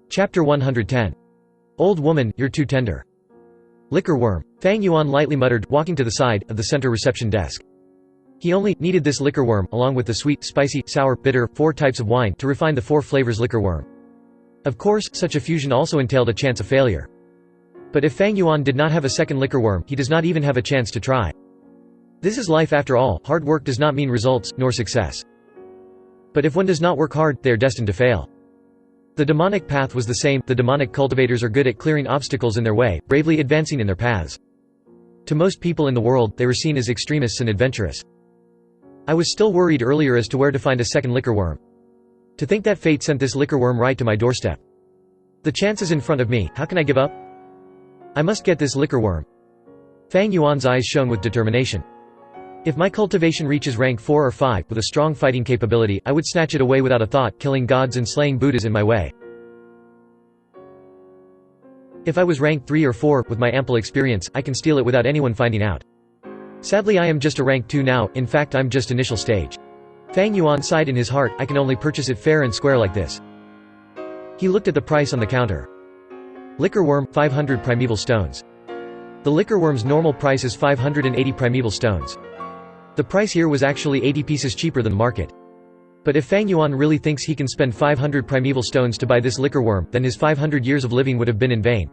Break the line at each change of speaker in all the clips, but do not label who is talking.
Chapter 110. Old woman, you're too tender. Liquor worm. Fang Yuan lightly muttered, walking to the side of the center reception desk. He only needed this liquor worm, along with the sweet, spicy, sour, bitter, 4 types of wine, to refine the 4 flavors liquor worm. Of course, such a fusion also entailed a chance of failure. But if Fang Yuan did not have a second liquor worm, he does not even have a chance to try. This is life after all. Hard work does not mean results, nor success. But if one does not work hard, they are destined to fail. The demonic path was the same. The demonic cultivators are good at clearing obstacles in their way, bravely advancing in their paths. To most people in the world, they were seen as extremists and adventurous. I was still worried earlier as to where to find a second liquor worm. To think that fate sent this liquor worm right to my doorstep. The chance is in front of me, how can I give up? I must get this liquor worm. Fang Yuan's eyes shone with determination. If my cultivation reaches rank 4 or 5, with a strong fighting capability, I would snatch it away without a thought, killing gods and slaying Buddhas in my way. If I was rank 3 or 4, with my ample experience, I can steal it without anyone finding out. Sadly I am just a rank 2 now, in fact I'm just initial stage. Fang Yuan sighed in his heart, I can only purchase it fair and square like this. He looked at the price on the counter. Liquor worm, 500 primeval stones. The liquor worm's normal price is 580 primeval stones. The price here was actually 80 pieces cheaper than the market. But if Fang Yuan really thinks he can spend 500 primeval stones to buy this liquor worm, then his 500 years of living would have been in vain.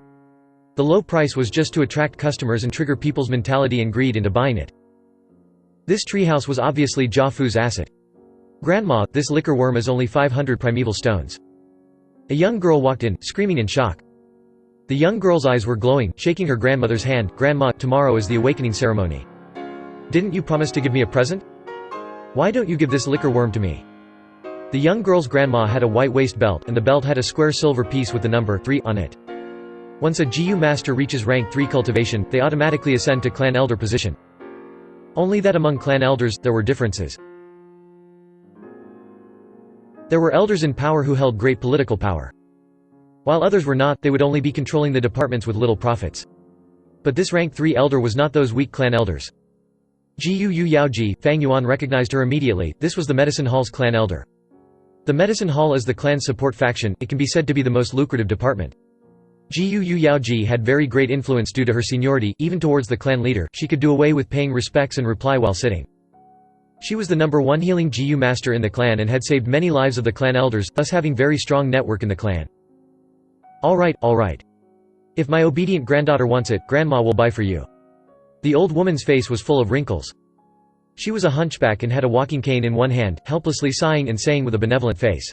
The low price was just to attract customers and trigger people's mentality and greed into buying it. This treehouse was obviously Jia Fu's asset. Grandma, this liquor worm is only 500 primeval stones. A young girl walked in, screaming in shock. The young girl's eyes were glowing, shaking her grandmother's hand. Grandma, tomorrow is the awakening ceremony. Didn't you promise to give me a present? Why don't you give this liquor worm to me? The young girl's grandma had a white waist belt, and the belt had a square silver piece with the number 3 on it. Once a GU master reaches rank 3 cultivation, they automatically ascend to clan elder position. Only that among clan elders, there were differences. There were elders in power who held great political power. While others were not, they would only be controlling the departments with little profits. But this rank 3 elder was not those weak clan elders. Jiu Yu Yaoji, Fang Yuan recognized her immediately. This was the Medicine Hall's clan elder. The Medicine Hall is the clan's support faction. It can be said to be the most lucrative department. Jiu Yu Yaoji had very great influence due to her seniority, even towards the clan leader. She could do away with paying respects and reply while sitting. She was the number 1 healing GU master in the clan and had saved many lives of the clan elders, thus having very strong network in the clan. All right. If my obedient granddaughter wants it, Grandma will buy for you. The old woman's face was full of wrinkles. She was a hunchback and had a walking cane in one hand, helplessly sighing and saying with a benevolent face,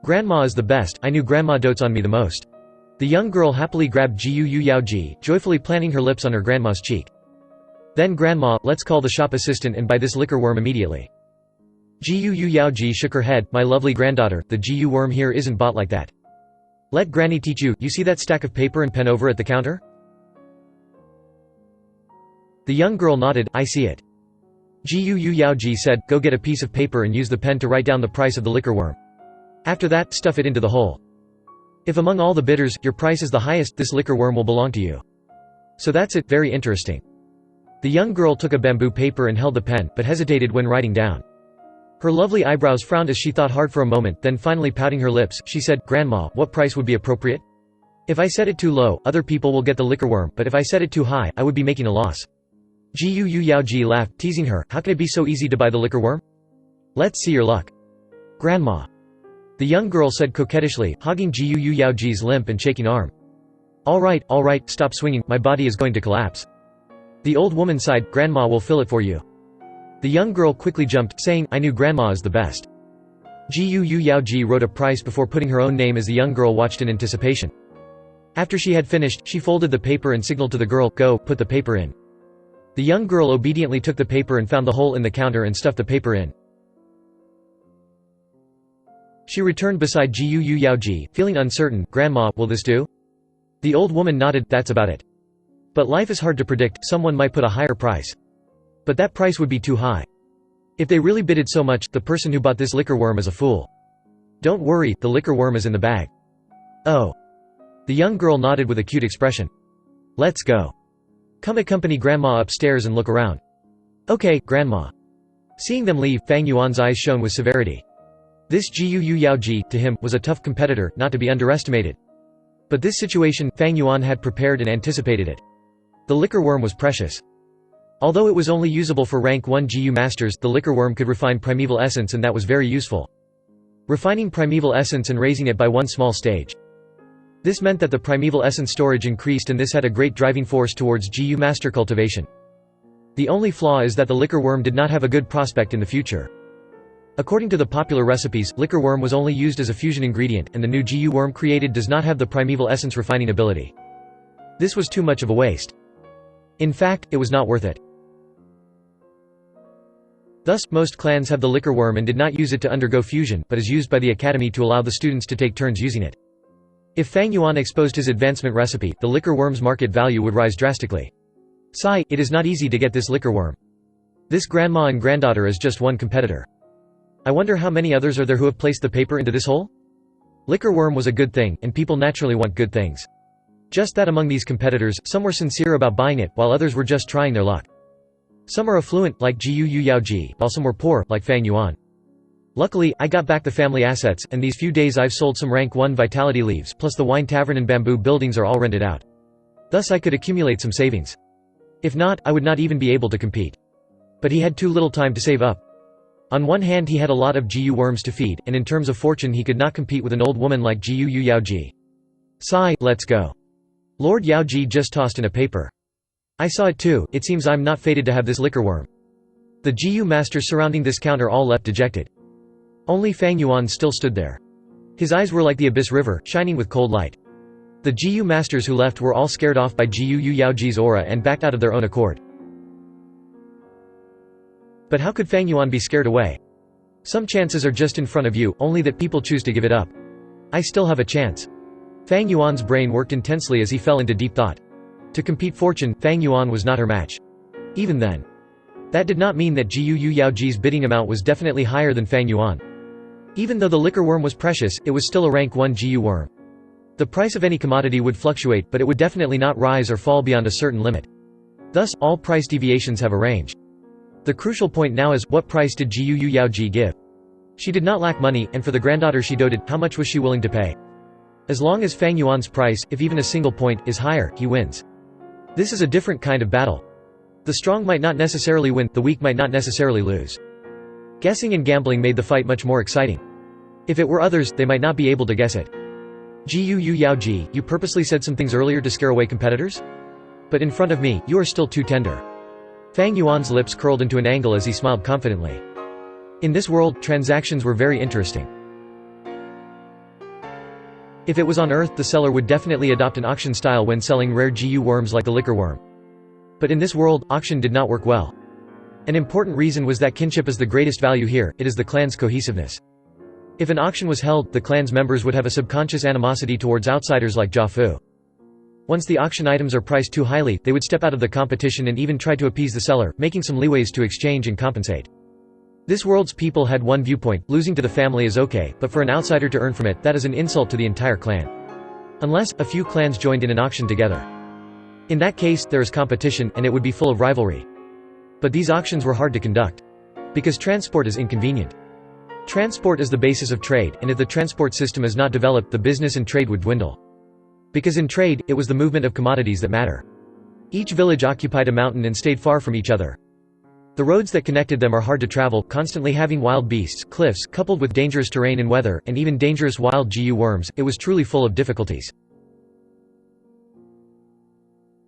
"Grandma is the best, I knew Grandma dotes on me the most." The young girl happily grabbed Jiu Yu Yaoji, joyfully planting her lips on her grandma's cheek. "Then Grandma, let's call the shop assistant and buy this liquor worm immediately." Jiu Yu Yaoji shook her head, "My lovely granddaughter, the GU worm here isn't bought like that. Let Granny teach you. You see that stack of paper and pen over at the counter?" The young girl nodded, "I see it." Jiu Yu Yaoji said, "Go get a piece of paper and use the pen to write down the price of the liquor worm. After that, stuff it into the hole. If among all the bidders, your price is the highest, this liquor worm will belong to you. So that's it, very interesting." The young girl took a bamboo paper and held the pen, but hesitated when writing down. Her lovely eyebrows frowned as she thought hard for a moment, then finally pouting her lips, she said, "Grandma, what price would be appropriate? If I set it too low, other people will get the liquor worm, but if I set it too high, I would be making a loss." Jiu Yu Yaoji laughed, teasing her, "How can it be so easy to buy the liquor worm? Let's see your luck." "Grandma," the young girl said coquettishly, hogging Jiu Yu Yaoji's limp and shaking arm. All right, stop swinging, my body is going to collapse." The old woman sighed, "Grandma will fill it for you." The young girl quickly jumped, saying, "I knew Grandma is the best." Jiu Yu Yaoji wrote a price before putting her own name as the young girl watched in anticipation. After she had finished, she folded the paper and signaled to the girl, "Go, put the paper in." The young girl obediently took the paper and found the hole in the counter and stuffed the paper in. She returned beside Jiu Yu Yaoji, feeling uncertain. "Grandma, will this do?" The old woman nodded, "That's about it. But life is hard to predict, someone might put a higher price. But that price would be too high. If they really bidded so much, the person who bought this liquor worm is a fool. Don't worry, the liquor worm is in the bag." "Oh." The young girl nodded with a cute expression. "Let's go. Come accompany Grandma upstairs and look around." "Okay, Grandma." Seeing them leave, Fang Yuan's eyes shone with severity. This Jiu Yaoji, to him, was a tough competitor, not to be underestimated. But this situation, Fang Yuan had prepared and anticipated it. The liquor worm was precious. Although it was only usable for rank 1 GU masters, the liquor worm could refine primeval essence, and that was very useful. Refining primeval essence and raising it by one small stage. This meant that the primeval essence storage increased, and this had a great driving force towards GU master cultivation. The only flaw is that the liquor worm did not have a good prospect in the future. According to the popular recipes, liquor worm was only used as a fusion ingredient, and the new GU worm created does not have the primeval essence refining ability. This was too much of a waste. In fact, it was not worth it. Thus, most clans have the liquor worm and did not use it to undergo fusion, but is used by the academy to allow the students to take turns using it. If Fang Yuan exposed his advancement recipe, the liquor worm's market value would rise drastically. Sigh, it is not easy to get this liquor worm. This grandma and granddaughter is just one competitor. I wonder how many others are there who have placed the paper into this hole? Liquor worm was a good thing, and people naturally want good things. Just that among these competitors, some were sincere about buying it, while others were just trying their luck. Some are affluent, like Jiu Yaoji, while some were poor, like Fang Yuan. Luckily, I got back the family assets, and these few days I've sold some rank 1 vitality leaves, plus the wine tavern and bamboo buildings are all rented out. Thus I could accumulate some savings. If not, I would not even be able to compete. But he had too little time to save up. On one hand he had a lot of GU worms to feed, and in terms of fortune he could not compete with an old woman like Jiu Yaoji. Sigh, let's go. Lord Yaoji just tossed in a paper. I saw it too, it seems I'm not fated to have this liquor worm. The GU masters surrounding this counter all left dejected. Only Fang Yuan still stood there. His eyes were like the abyss river, shining with cold light. The GU masters who left were all scared off by Jiu Yaoji's aura and backed out of their own accord. But how could Fang Yuan be scared away? Some chances are just in front of you, only that people choose to give it up. I still have a chance. Fang Yuan's brain worked intensely as he fell into deep thought. To compete fortune, Fang Yuan was not her match. Even then. That did not mean that Jiu Yaoji's bidding amount was definitely higher than Fang Yuan. Even though the liquor worm was precious, it was still a rank 1 GU worm. The price of any commodity would fluctuate, but it would definitely not rise or fall beyond a certain limit. Thus, all price deviations have a range. The crucial point now is, what price did Jiu Yaoji give? She did not lack money, and for the granddaughter she doted, how much was she willing to pay? As long as Fang Yuan's price, if even a single point, is higher, he wins. This is a different kind of battle. The strong might not necessarily win, the weak might not necessarily lose. Guessing and gambling made the fight much more exciting. If it were others, they might not be able to guess it. Jiu Yaoji, you purposely said some things earlier to scare away competitors? But in front of me, you are still too tender. Fang Yuan's lips curled into an angle as he smiled confidently. In this world, transactions were very interesting. If it was on Earth, the seller would definitely adopt an auction style when selling rare GU worms like the liquor worm. But in this world, auction did not work well. An important reason was that kinship is the greatest value here, it is the clan's cohesiveness. If an auction was held, the clan's members would have a subconscious animosity towards outsiders like Jia Fu. Once the auction items are priced too highly, they would step out of the competition and even try to appease the seller, making some leeways to exchange and compensate. This world's people had one viewpoint: losing to the family is okay, but for an outsider to earn from it, that is an insult to the entire clan. Unless, a few clans joined in an auction together. In that case, there is competition, and it would be full of rivalry. But these auctions were hard to conduct. Because transport is inconvenient. Transport is the basis of trade, and if the transport system is not developed, the business and trade would dwindle. Because in trade, it was the movement of commodities that matter. Each village occupied a mountain and stayed far from each other. The roads that connected them are hard to travel, constantly having wild beasts, cliffs, coupled with dangerous terrain and weather, and even dangerous wild GU worms. It was truly full of difficulties.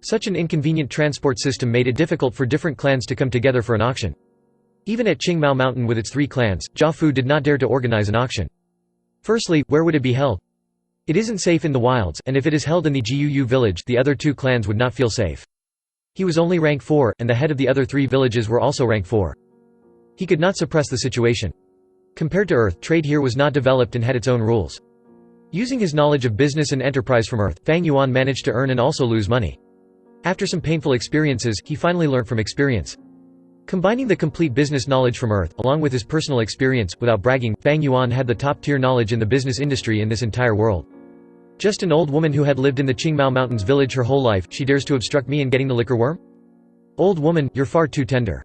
Such an inconvenient transport system made it difficult for different clans to come together for an auction. Even at Qingmao Mountain with its 3 clans, Jia Fu did not dare to organize an auction. Firstly, where would it be held? It isn't safe in the wilds, and if it is held in the Jiu village, the other 2 clans would not feel safe. He was only rank 4, and the head of the other 3 villages were also rank 4. He could not suppress the situation. Compared to Earth, trade here was not developed and had its own rules. Using his knowledge of business and enterprise from Earth, Fang Yuan managed to earn and also lose money. After some painful experiences, he finally learned from experience. Combining the complete business knowledge from Earth, along with his personal experience, without bragging, Fang Yuan had the top-tier knowledge in the business industry in this entire world. Just an old woman who had lived in the Qingmao Mountains village her whole life, she dares to obstruct me in getting the liquor worm? Old woman, you're far too tender.